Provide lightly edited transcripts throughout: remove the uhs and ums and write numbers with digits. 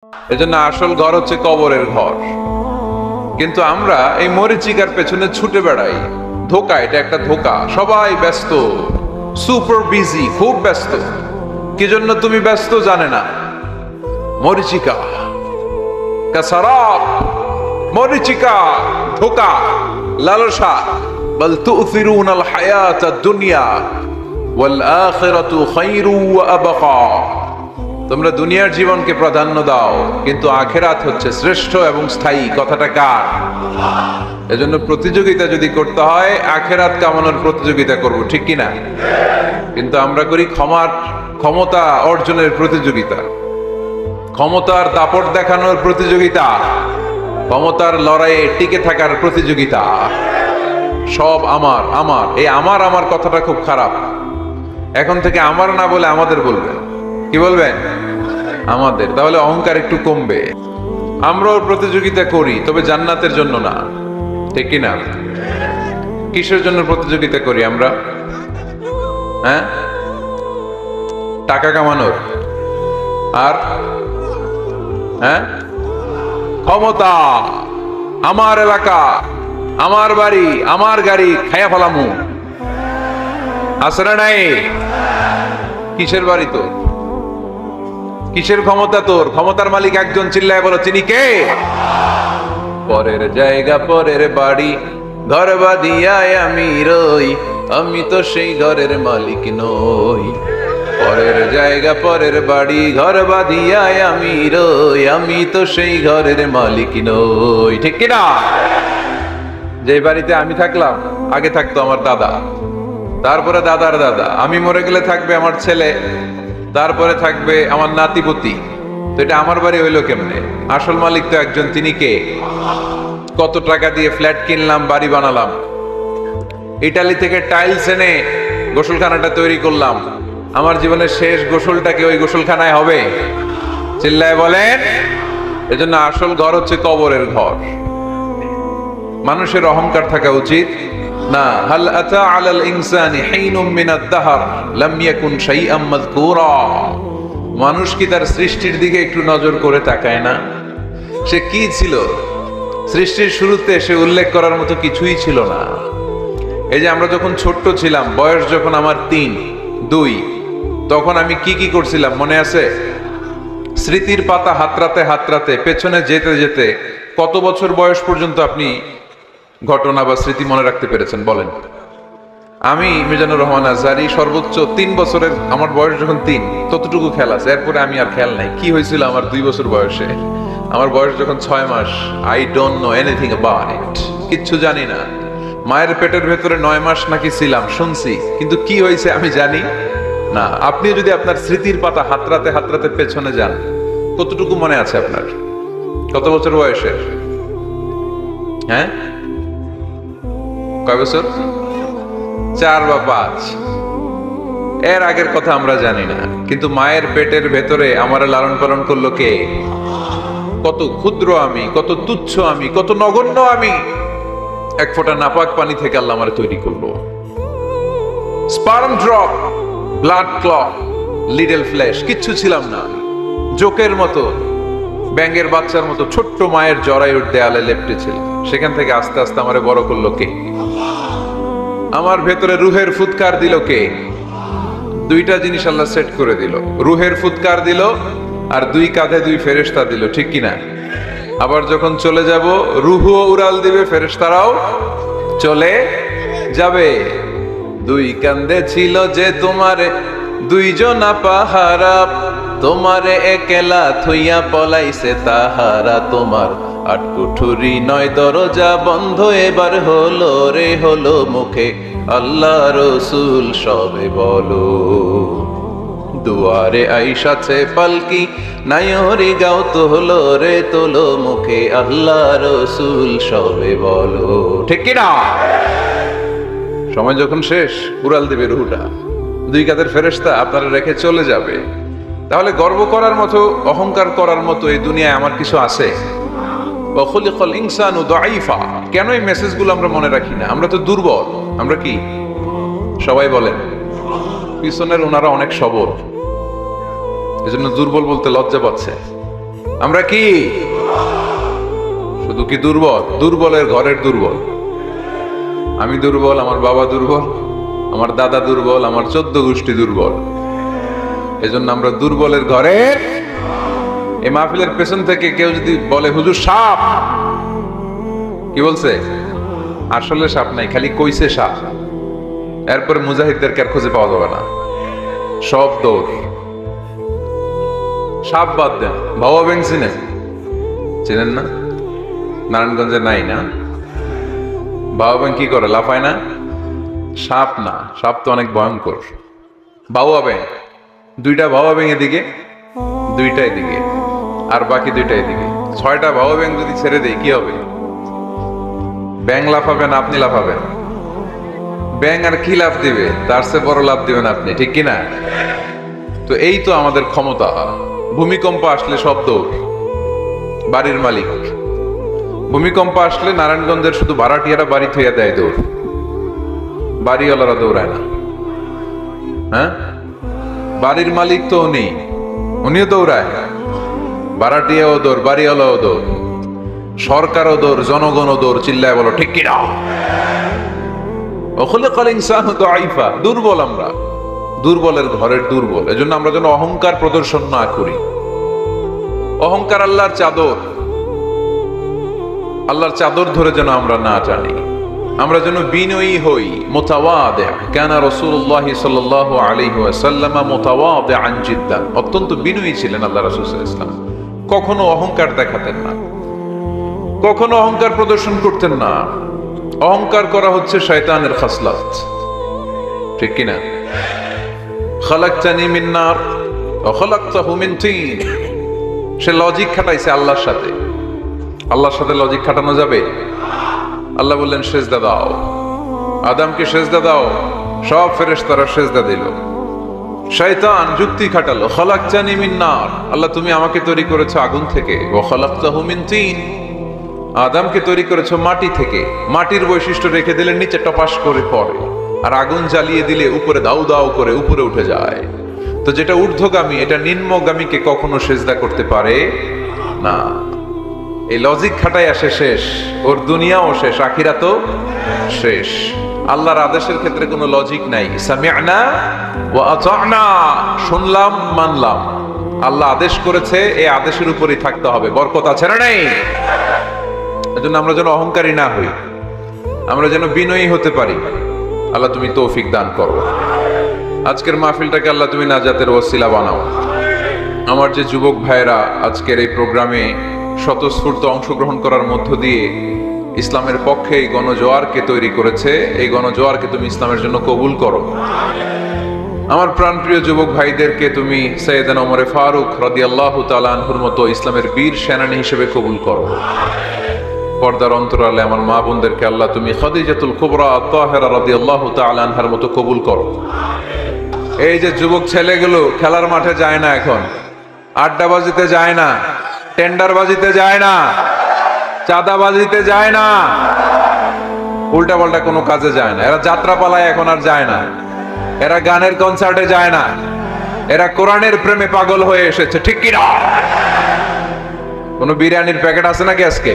এজন্য আসল ঘর হচ্ছে কবরের ঘর। কিন্তু আমরা এই মরিচিকার পেছনে ছুটে বেড়াই। ধোকা, এটা একটা ধোকা। সবাই ব্যস্ত, সুপার বিজি, খুব ব্যস্ত। কি জন্য তুমি ব্যস্ত জানে না? মরিচিকা কাসারাব, মরিচিকা, ধোকা, লালসা। বল তুসিরুনাল হায়াতাদ দুনিয়া ওয়াল আখিরাতু খায়রু ওয়া আবকা। তোমরা দুনিয়ার জীবনকে প্রাধান্য দাও, কিন্তু আখিরাত হচ্ছে শ্রেষ্ঠ এবং স্থায়ী। কথাটা কার? এজন্য প্রতিযোগিতা যদি করতে হয়, আখিরাত কামানোর প্রতিযোগিতা করব, ঠিক কি না? কিন্তু আমরা করি ক্ষমতা অর্জনের প্রতিযোগিতা, ক্ষমতার দাপট দেখানোর প্রতিযোগিতা, ক্ষমতার লড়াইয়ে টিকে থাকার প্রতিযোগিতা। সব আমার আমার, এই আমার আমার কথাটা খুব খারাপ। এখন থেকে আমার না বলে আমাদের বলবেন। কি বলবেন? আমাদের। তাহলে অহংকার একটু কমবে। আমরাও প্রতিযোগিতা করি, তবে জান্নাতের জন্য না, ঠিক কি না? কিসের জন্য প্রতিযোগিতা করি আমরা? হ্যাঁ, টাকা কামানোর, আর হ্যাঁ ক্ষমতা। আমার এলাকা, আমার বাড়ি, আমার গাড়ি খায়া ফেলামু। আসরা নাই? কিসের বাড়ি তোর? কিসের ক্ষমতা তোর? ক্ষমতার মালিক একজন, চিল্লায় বলো তিনি কে? পরের জায়গা পরের বাড়ি, ঘর বাঁধিয়ায় আমি রই, আমি তো সেই ঘরের মালিক নই। পরের জায়গা পরের বাড়ি, ঘর বাঁধিয়ায় আমি রই, আমি তো সেই ঘরের মালিক নই। ঠিক কিনা? যে বাড়িতে আমি থাকলাম, আগে থাকতো আমার দাদা, তারপরে দাদার দাদা, আমি মরে গেলে থাকবে আমার ছেলে, তারপরে থাকবে আমার নাতিপতি। তো এটা আমার বাড়ি হইলো কেমনে? আসল মালিক তো একজন, তিনি কে? কত টাকা দিয়ে ফ্ল্যাট কিনলাম, বাড়ি বানালাম, ইটালি থেকে টাইলস এনে গোসলখানাটা তৈরি করলাম, আমার জীবনের শেষ গোসলটা কি ওই গোসলখানায় হবে? চিল্লায় বলেন। এজন্য আসল ঘর হচ্ছে কবরের ঘর। মানুষের অহংকার থাকা উচিত না। হাল আতা আলাল ইনসানি হিনুম মিনাদ দাহর লাম ইয়াকুন শাইআম মাযকুরা। মানুষ কি তার সৃষ্টির দিকে একটু নজর করে তাকায় না? সে কি ছিল? সৃষ্টির শুরুতে সে উল্লেখ করার মতো কিছুই ছিল না। এই যে আমরা যখন ছোট্ট ছিলাম, বয়স যখন আমার 3, 2, তখন আমি কি কি করছিলাম মনে আছে? স্মৃতির পাতা হাতড়াতে হাতড়াতে পেছনে যেতে যেতে কত বছর বয়স পর্যন্ত আপনি ঘটনা বা স্মৃতি মনে রাখতে পেরেছেন বলেন? আমি মিজানুর রহমান আজহারি সর্বোচ্চ 3 বছরের, আমার বয়স যখন 3, ততটুকু খেয়াল আছে। এরপরে আমি আর খেয়াল নাই কি হয়েছিল আমার 2 বছর বয়সে। আমার বয়স যখন 6 মাস, I don't know anything about it, কিচ্ছু জানি না। মায়ের পেটের ভেতরে 9 মাস নাকি ছিলাম শুনছি, কিন্তু কি হয়েছে আমি জানি না। আপনি যদি আপনার স্মৃতির পাতা হাতড়াতে হাতড়াতে পেছনে যান, কতটুকু মনে আছে আপনার? কত বছর বয়সের? হ্যাঁ, কয় বছর? 4 বা 5। এর আগের কথা আমরা জানি না। কিন্তু মায়ের পেটের ভেতরে আমার লালন পালন করলো কে? কত ক্ষুদ্র আমি, কত তুচ্ছ আমি, কত নগণ্য আমি। এক ফোঁটা নাপাক পানি থেকে আল্লাহ আমার তৈরি করলো। Sperm drop, blood clot, little flesh, কিচ্ছু ছিলাম না। জোকের মতো, ব্যাঙের বাচ্চার মতো ছোট্ট মায়ের জরায়ুর দেয়ালে লেপ্টে ছিল। সেখান থেকে আস্তে আস্তে আমারে বড় করলো কে? আমার ভেতরে রুহের ফুৎকার দিল কে? 2টা জিনিস আল্লাহ সেট করে দিল। রুহের ফুৎকার দিল, আর 2 কাঁধে 2 ফেরেশতা দিল, ঠিক কিনা? আবার যখন চলে যাব, রুহও উড়াল দিবে, ফেরেশতারাও চলে যাবে। 2 কাঁধে ছিল যে তোমারে 2 জনা পাহারা, তোমারে একলা থইয়া পলাইছে তাহারা। তোমার 8 কুঠুরি 9 দরজা বন্ধ, এবার হলো রে হলো মুখে আল্লাহ রসুল সবে বলো। দুয়ারে আইসাছে পালকি, নাইহরি গাও তোলো রে তোলো মুখে আল্লাহ রসুল সবে বলো। ঠিক কিনা? সময় যখন শেষ, উড়াল দিবে রুহটা। 2 কাঁধের ফেরেশতা আপনারা রেখে চলে যাবে। তাহলে গর্ব করার মতো, অহংকার করার মতো এই দুনিয়ায় আমার কিছু আছে? ওয়াখুলিকাল ইনসানু দাঈফা। কেন এই মেসেজগুলো আমরা মনে রাখি না? আমরা তো দুর্বল। আমরা কি সবাই বলেন? পিছনের ওনারা অনেক সবল, এজন্য দুর্বল বলতে লজ্জা পাচ্ছে। আমরা কি শুধু কি দুর্বল? দুর্বলের ঘরের দুর্বল। আমি দুর্বল, আমার বাবা দুর্বল, আমার দাদা দুর্বল, আমার 14 গোষ্ঠী দুর্বল। এজন্য আমরা দুর্বলের ঘরের। এই মাহফিলের পেছন থেকে কেউ যদি বলে হুজুর সাপ, কি বলছে? আসলে সাপ নাই, খালি কইছে সাপ। এরপরে মুজাহিদদেরকে আর খুঁজে পাওয়া যাবে না, সব দৌড়। সাপ বাদ দেন, ভাবা ব্যাং চিনেন? চিনেন না? নারায়ণগঞ্জে নাই না? বাবা ব্যাং কি করে, লাফায় না? সাপ না, সাপ তো অনেক ভয়ঙ্কর। বাবা ব্যাং, দুইটা বাবা ব্যাং এদিকে, দুইটা এদিকে, আর বাকি দুইটা এদিকে। 6টা বাবা ব্যাং যদি ছেড়ে দেয় কি হবে? ব্যাং লাফাবেন, আপনি লাফাবেন। ব্যাং আর কি লাফ দিবে? তার চেয়ে বড় লাফ দিবেন আপনি, ঠিক কিনা? তো এই তো আমাদের ক্ষমতা। ভূমিকম্প আসলে সব দৌড়। বাড়ির মালিক, ভূমিকম্প আসলে নারায়ণগঞ্জের শুধু ভাড়াটিয়ারা বাড়ি থইয়া দেয় দৌড়, বাড়িওয়ালারা দৌড়ায় না। হ্যাঁ, বাড়ির মালিক তো উনিও দৌড়ায়, ভাড়াটিয়াও দৌড়, বাড়িওয়ালাও দৌড়, সরকারও দৌড়, জনগণও দৌড়। চিল্লায় বলো ঠিক কিনা? দুর্বল আমরা, দুর্বলের ঘরের দুর্বল। এজন্য আমরা যেন অহংকার প্রদর্শন না করি। অহংকার আল্লাহর চাদর, আল্লাহর চাদর ধরে যেন আমরা না টানি। আমরা যেন বিনয়ী হই, মুতাওয়াদি। কানা রাসূলুল্লাহ সাল্লাল্লাহু আলাইহি ওয়াসাল্লাম মুতাওয়াদিআন জিদ্দান। অত্যন্ত বিনয়ী ছিলেন আল্লাহ রাসূল সাল্লাল্লাহু আলাইহি ওয়াসাল্লাম। কখনো অহংকার দেখাতেন না, কখনো অহংকার প্রদর্শন করতেন না। অহংকার করা হচ্ছে শয়তানের খাসলাত, ঠিক কিনা? খালাকতানি মিন নার ওয়া খালাকতাহু মিন তিন। সে লজিক খাটাইছে আল্লাহর সাথে। আল্লাহর সাথে লজিক খাটানো যাবে? আল্লাহ বললেন সেজদা দাও, আদমকে সেজদা দাও, সব ফেরেশতারা সেজদা দিল। শয়তান যুক্তি খাটালো, খালাকতানি মিন নার, আল্লাহ তুমি আমাকে তৈরি করেছো আগুন থেকে, ওয়া খালাকতাহু মিন তিন, আদমকে তৈরি করেছো মাটি থেকে। মাটির বৈশিষ্ট্য রেখে দিলে নিচে টপাস করে পড়ে, আর আগুন জ্বালিয়ে দিলে উপরে দাউ দাউ করে উপরে উঠে যায়। তো যেটা ঊর্ধ্বগামী এটা নিম্নগামীকে কখনো সেজদা করতে পারে না। এই লজিক খাটাই আসে শেষ, ওর দুনিয়াও শেষ, আখিরাতও শেষ। আল্লাহর আদেশের ক্ষেত্রে কোনো লজিক নাই। সামি'না ওয়া আতা'না, শুনলাম মানলাম। আল্লাহ আদেশ করেছে, এই আদেশের উপরই থাকতে হবে। বরকত আছে না নাই? এজন্য আমরা যেন অহংকারী না হই, আমরা যেন বিনয়ী হতে পারি। আল্লাহ তুমি তৌফিক দান করো। আজকের মাহফিলটাকে আল্লাহ তুমি নাজাতের ওসিলা বানাও। আমার যে যুবক ভাইয়েরা আজকের এই প্রোগ্রামে স্বতঃস্ফূর্ত অংশগ্রহণ করার মধ্য দিয়ে ইসলামের পক্ষে এই গণজোয়ারকে তৈরি করেছে, এই গণজোয়ারকে তুমি ইসলামের জন্য কবুল করো। আমার প্রাণপ্রিয় যুবক ভাইদেরকে তুমি সৈয়দনা ওমর ফারুক রাদিয়াল্লাহু তাআলা আনহুর মতো ইসলামের বীর সেনানী হিসেবে কবুল করো। পর্দার অন্তরালে আমার মা বোনদেরকে আল্লাহ তুমি খাদিজাতুল কুবরা তাহেরা রাদিয়াল্লাহু তাআলা আনহার মতো কবুল করো। এই যে যুবক ছেলেগুলো খেলার মাঠে যায় না, এখন আড্ডাবাজিতে যায় না, টেন্ডারবাজিতে যায় না, চাঁদাবাজিতে যায় না, উল্টাপাল্টা কোনো কাজে যায় না। এরা যাত্রা পালায় এখন আর যায় না, এরা গানের কনসার্টে যায় না, এরা কোরআনের প্রেমে পাগল হয়ে এসেছে, ঠিক কিনা? কোনো বিরিয়ানির প্যাকেট আছে নাকি আজকে?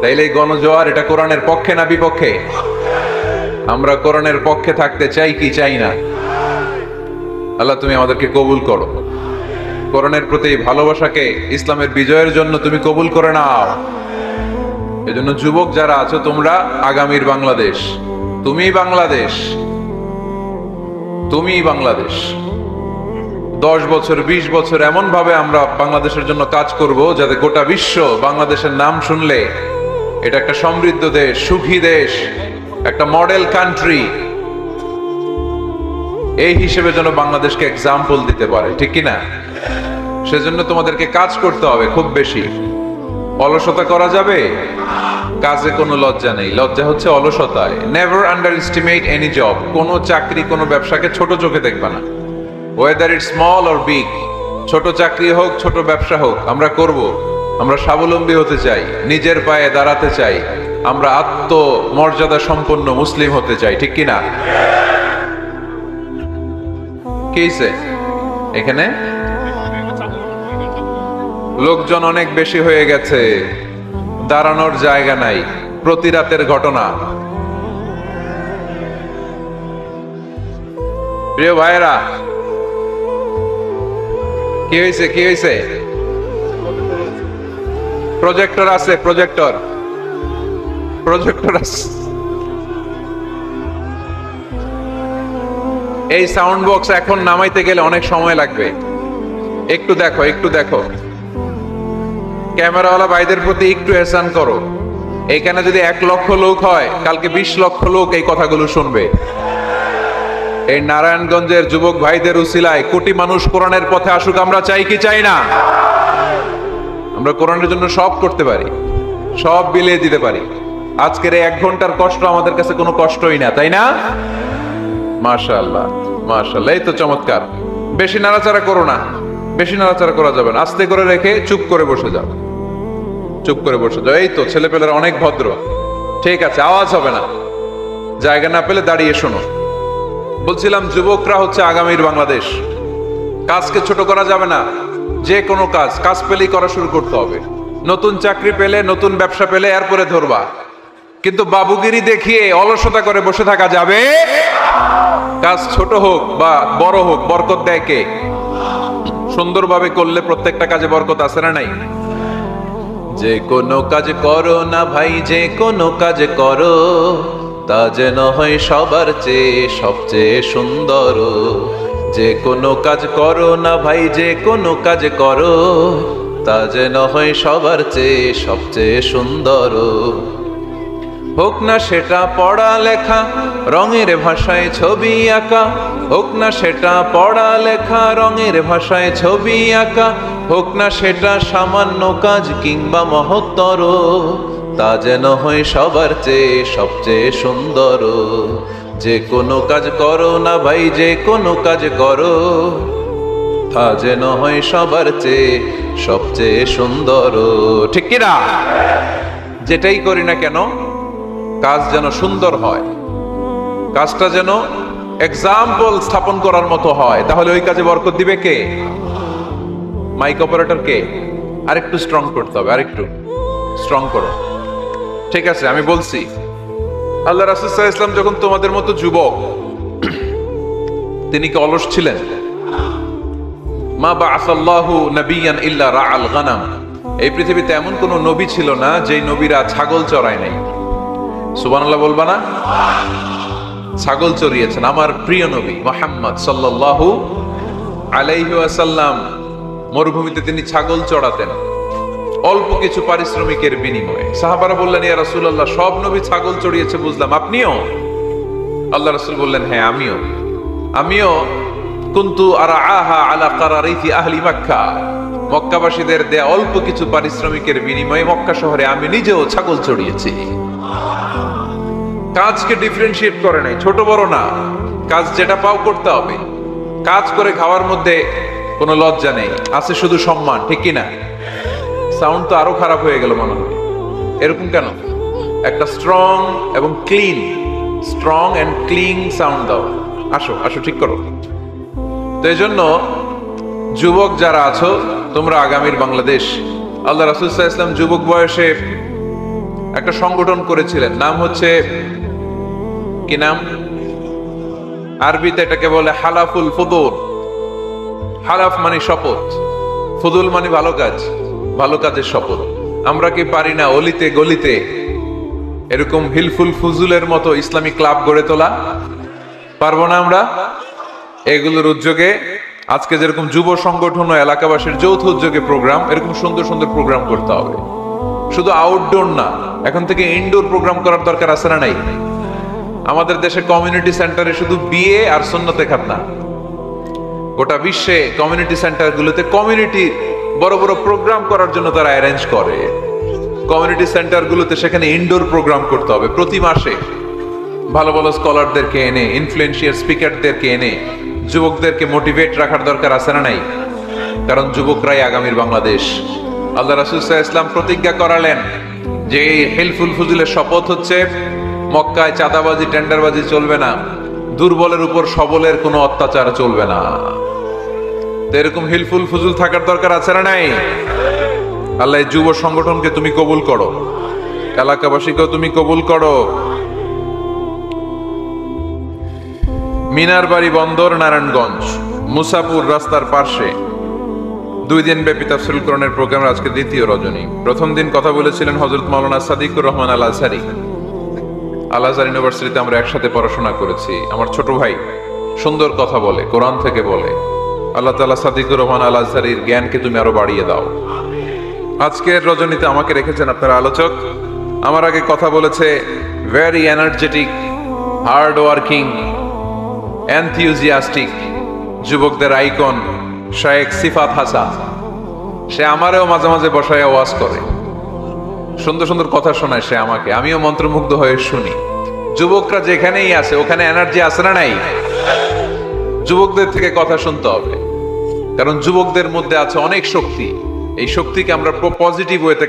তাইলে এই গণজোয়ার এটা কোরআনের পক্ষে না বিপক্ষে? আমরা কোরআনের পক্ষে থাকতে চাই কি চাই না? আল্লাহ তুমি আমাদেরকে কবুল করো। কোরআনের প্রতি ভালোবাসাকে ইসলামের বিজয়ের জন্য তুমি কবুল করে নাও। এজন্য যুবক যারা আছো তোমরা আগামীর বাংলাদেশ, তুমি বাংলাদেশ, তুমি বাংলাদেশ। 10 বছর 20 বছর এমন ভাবে আমরা বাংলাদেশের জন্য কাজ করব যাতে গোটা বিশ্ব বাংলাদেশের নাম শুনলে এটা একটা সমৃদ্ধ দেশ, সুখী দেশ, একটা মডেল কান্ট্রি, এই হিসেবে যেন বাংলাদেশকে এক্সাম্পল দিতে পারে, ঠিক কিনা? সেজন্য তোমাদেরকে কাজ করতে হবে খুব বেশি। অলসতা করা যাবে? কাজে কোনো লজ্জা নেই, লজ্জা হচ্ছে অলসতায়। Never underestimate any job. কোনো চাকরি কোনো ব্যবসাকে ছোট চোখে দেখবা না, whether it small or big. ছোট চাকরি হোক ছোট ব্যবসা হোক আমরা করব। আমরা স্বাবলম্বী হতে চাই, নিজের পায়ে দাঁড়াতে চাই, আমরা আত্মমর্যাদা সম্পন্ন মুসলিম হতে চাই, ঠিক কিনা? কি হইছে এখানে? লোকজন অনেক বেশি হয়ে গেছে, দাঁড়ানোর জায়গা নাই। প্রতি রাতের ঘটনা। প্রিয় ভাইরা, কি হয়েছে কি হয়েছে? প্রজেক্টর আছে, প্রজেক্টর আছে। এই সাউন্ড বক্স এখন নামাইতে গেলে অনেক সময় লাগবে। একটু দেখো, একটু দেখো, ক্যামেরাওয়ালা ভাইদের প্রতি একটু এহসান করো। এখানে যদি 1 লক্ষ লোক হয়, কালকে 20 লক্ষ লোক এই কথাগুলো শুনবে। এই নারায়ণগঞ্জের যুবক ভাইদের উসিলায় কোটি মানুষ কোরআনের পথে আসুক। আমরা চাই কি চাই না? আমরা কোরআনের জন্য সব করতে পারি, সব বিলিয়ে দিতে পারি। আজকের এই 1 ঘন্টার কষ্ট আমাদের কাছে কোনো কষ্টই না, তাই না? মাশাআল্লাহ মাশাআল্লাহ, এই তো চমৎকার। বেশি নাড়াচাড়া করো না, বেশি নাড়াচাড়া করা যাবে না। আস্তে করে রেখে চুপ করে বসে যাও, চুপ করে বসে যাও। এই তো ছেলেপেলেরা অনেক ভদ্র, ঠিক আছে, আওয়াজ হবে না। জায়গা না পেলে দাঁড়িয়ে শোনো। বলছিলাম যুবকরা হচ্ছে আগামীর বাংলাদেশ। কাজকে ছোট করা যাবে না। যে কোনো কাজ পেলেই করা শুরু করতে হবে। নতুন চাকরি পেলে, নতুন ব্যবসা পেলে এরপরে ধরবা, কিন্তু বাবুগিরি দেখিয়ে অলসতা করে বসে থাকা যাবে। কাজ ছোট হোক বা বড় হোক, বরকত দেয় কে? সুন্দরভাবে করলে প্রত্যেকটা কাজে বরকত আছে না নাই? যে কোনো কাজ করো না ভাই, যে কোনো কাজ করো, তা যেন হয় সবার চেয়ে সবচেয়ে সুন্দর। যে কোনো কাজ করো না ভাই, যে কোনো কাজ করো, তা যেন হয় সবার চেয়ে সবচেয়ে সুন্দর। হোক না সেটা পড়া লেখা, রঙের ভাষায় ছবি আঁকা। হোক না সেটা পড়া লেখা, রঙের ভাষায় ছবি আঁকা। হোক না সেটা সামান্য কাজ কিংবা মহত্তর, তা যেন হয় সবার চেয়ে সবচেয়ে সুন্দর। যে কোনো কাজ করো না ভাই, যে কোনো কাজ করো, তা যেন হয় সবার চেয়ে সবচেয়ে সুন্দর। ঠিক কিনা? যেটাই করি না কেন, কাজ যেন সুন্দর হয়, কাজটা যেন এক্সাম্পল স্থাপন করার মতো হয়। তাহলে ওই কাজে বরকত দিবে কে? মাইক অপারেটর কে? আরেকটু স্ট্রং করতে হবে, আরেকটু স্ট্রং করো। ঠিক আছে, আমি বলছি, আল্লাহ রাসূল সাল্লাল্লাহু আলাইহি ওয়াসাল্লাম যখন তোমাদের মতো যুবক, তিনি কি অলস ছিলেন? মা বাআসাল্লাহু নাবিয়ান ইল্লা রাআল গানাম। এই পৃথিবীতে এমন কোন নবী ছিল না যেই নবীরা ছাগল চড়ায় নাই। সুবহানাল্লাহ বলবা না? ছাগল চড়িয়েছেন আমার প্রিয় নবী মুহাম্মদ সাল্লাল্লাহু আলাইহি ওয়াসাল্লাম। মরুভূমিতে তিনি ছাগল চড়াতেন অল্প কিছু পারিশ্রমিকের বিনিময়ে। সাহাবারা বললেন, ইয়া রাসূলুল্লাহ, সব নবী ছাগল চড়িয়েছে বুঝলাম, আপনিও? আল্লাহ রাসূল বললেন, হ্যাঁ আমিও কুনতু আরআহা আলা কারারিতি আহলি মক্কা। মক্কাবাসীদের দেয়া অল্প কিছু পারিশ্রমিকের বিনিময়ে মক্কা শহরে আমি নিজেও ছাগল চড়িয়েছি। কাজকে ডিফারেন্সিয়েট করে নাই, ছোট বড় না। কাজ যেটা পাও করতে হবে। কাজ করে খাওয়ার মধ্যে কোনো লজ্জা নেই, আছে শুধু সম্মান। ঠিক কিনা? সাউন্ড তো আরো খারাপ হয়ে গেল মনে হয়। এরকম কেন? একটা স্ট্রং এন্ড ক্লিন সাউন্ড দাও। আসো আসো, ঠিক করো। তো এই জন্য যুবক যারা আছো, তোমরা আগামীর বাংলাদেশ। আল্লাহ রাসূল সাল্লাল্লাহু আলাইহি ওয়াসাল্লাম যুবক বয়সে একটা সংগঠন করেছিলেন, নাম হচ্ছে কি নাম? আরবিতে এটাকে বলে হালাফুল ফুদুল। হালাফ মানে শপথ, ফুদুল মানে ভালো কাজ, ভালো কাজের শপথ। আমরা কি পারি না অলিতে গলিতে এরকম হিলফুল ফুজুলের মতো ইসলামিক ক্লাব গড়ে তোলা? পারবো না আমরা? এগুলোর উদ্যোগে আজকে যেরকম যুব সংগঠন ও এলাকাবাসীর যৌথ উদ্যোগে প্রোগ্রাম, এরকম সুন্দর সুন্দর প্রোগ্রাম করতে হবে। শুধু আউটডোর না, এখন থেকে ইনডোর প্রোগ্রাম করার দরকার আছে না নাই? আমাদের দেশে কমিউনিটি সেন্টারে শুধু বিয়ে আর সুন্নতে খাতনা, গোটা বিশ্বে কমিউনিটি সেন্টারগুলোতে কমিউনিটি বড় বড় প্রোগ্রাম করার জন্য তারা অ্যারেঞ্জ করে। কমিউনিটি সেন্টারগুলোতে সেখানে ইনডোর প্রোগ্রাম করতে হবে। প্রতি মাসে ভালো ভালো স্কলারদেরকে এনে, ইনফ্লুয়েন্সিয়াল স্পিকারদেরকে এনে যুবকদেরকে মোটিভেট রাখার দরকার আছে না নাই? কারণ যুবকরাই আগামীর বাংলাদেশ। আল্লাহ রাসূল সাল্লাল্লাহু আলাইহি ওয়াসাল্লাম প্রতিজ্ঞা করালেন যে এই হিলফুল ফুজুলের শপথ হচ্ছে, মক্কায় চাঁদাবাজি টেন্ডারবাজি চলবে না, দুর্বলের উপর সবলের কোনো অত্যাচার চলবে না। তো এরকম হিলফুল ফুজুল থাকার দরকার আছে না নাই? আল্লাহ এই যুব সংগঠনকে তুমি কবুল করো, এলাকাবাসীকেও তুমি কবুল করো। মিনার বাড়ি বন্দর, নারায়ণগঞ্জ, মুসাপুর রাস্তার পাশে 2 দিন ব্যাপী তাফসীরুল কোরআনের প্রোগ্রাম আজকে দ্বিতীয় রজনী। প্রথম দিন কথা বলেছিলেন হযরত মাওলানা সাদিকুর রহমান আল আজহারি। আল আজহার ইউনিভার্সিটিতে আমরা একসাথে পড়াশোনা করেছি। আমার ছোট ভাই সুন্দর কথা বলে, কোরআন থেকে বলে। আল্লাহ তাআলা সাদিকুর রহমান আল আজহারির জ্ঞানকে তুমি আরো বাড়িয়ে দাও। আজকের রজনীতে আমাকে রেখেছেন আপনারা আলোচক। আমার আগে কথা বলেছে very energetic, hard working, enthusiastic যুবকদের আইকন শায়েখ সিফাত হাসান। সে আমারেও মাঝে মাঝে বসায় ওয়াজ করে, সুন্দর সুন্দর কথা শোনায় সে আমাকে, আমিও মন্ত্রমুগ্ধ হয়ে শুনি। যুবকরা যেখানেই আছে ওখানে এনার্জি আছে না নাই? যুবকদের থেকে কথা শুনতে হবে, কারণ যুবকদের মধ্যে আছে অনেক শক্তি। এই শক্তিকে আমরা পজিটিভ ওয়েতে